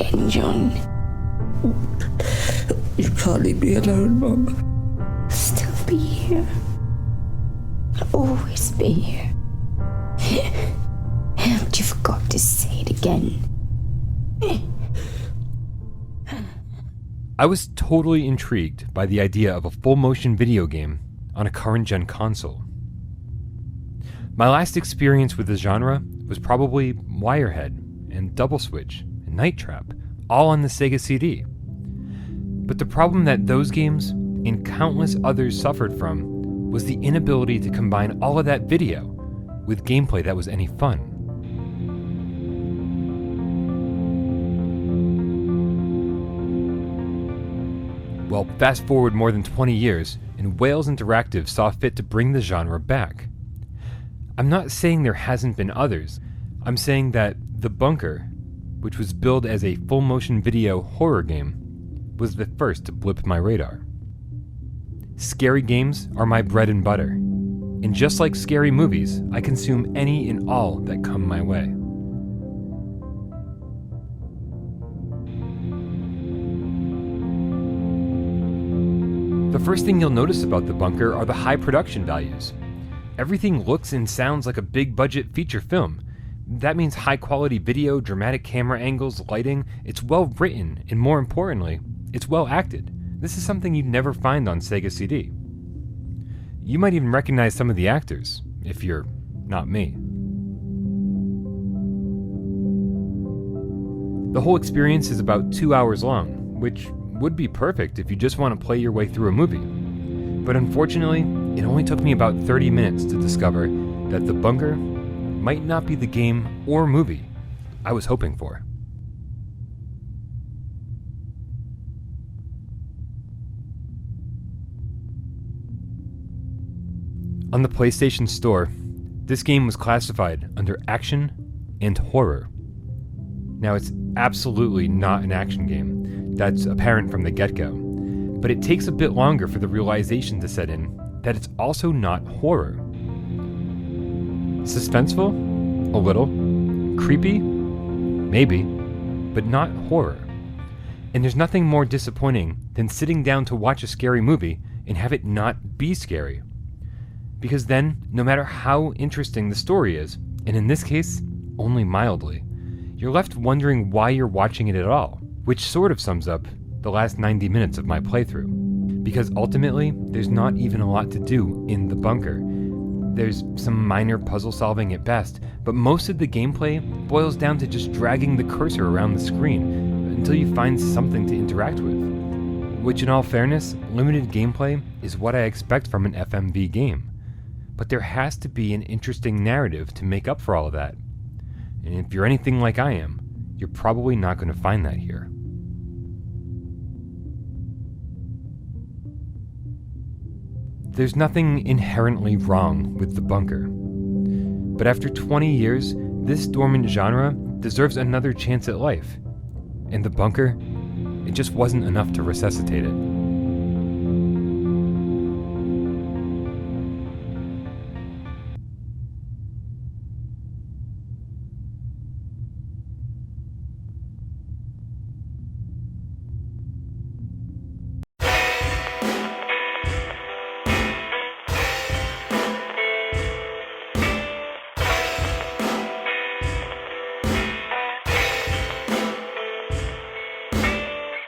again, John. You can't leave me alone, Mum. I'll still be here. I'll always be here. But you forgot to say it again. I was totally intrigued by the idea of a full-motion video game on a current-gen console. My last experience with the genre was probably Wirehead and Double Switch and Night Trap, all on the Sega CD. But the problem that those games and countless others suffered from was the inability to combine all of that video with gameplay that was any fun. Well, fast forward more than 20 years, and Wales Interactive saw fit to bring the genre back. I'm not saying there hasn't been others. I'm saying that The Bunker, which was billed as a full-motion video horror game, was the first to blip my radar. Scary games are my bread and butter, and just like scary movies, I consume any and all that come my way. The first thing you'll notice about The Bunker are the high production values. Everything looks and sounds like a big-budget feature film. That means high-quality video, dramatic camera angles, lighting. It's well written, and more importantly, it's well acted. This is something you'd never find on Sega CD. You might even recognize some of the actors, if you're not me. The whole experience is about 2 hours long, which would be perfect if you just want to play your way through a movie. But unfortunately, it only took me about 30 minutes to discover that The Bunker might not be the game or movie I was hoping for. On the PlayStation Store, this game was classified under action and horror. Now, it's absolutely not an action game. That's apparent from the get-go. But it takes a bit longer for the realization to set in that it's also not horror. Suspenseful? A little. Creepy? Maybe. But not horror. And there's nothing more disappointing than sitting down to watch a scary movie and have it not be scary. Because then, no matter how interesting the story is, and in this case, only mildly, you're left wondering why you're watching it at all, which sort of sums up the last 90 minutes of my playthrough. Because ultimately, there's not even a lot to do in The Bunker. There's some minor puzzle solving at best, but most of the gameplay boils down to just dragging the cursor around the screen until you find something to interact with. Which, in all fairness, limited gameplay is what I expect from an FMV game. But there has to be an interesting narrative to make up for all of that. And if you're anything like I am, you're probably not going to find that here. There's nothing inherently wrong with The Bunker. But after 20 years, this dormant genre deserves another chance at life. And The Bunker, it just wasn't enough to resuscitate it.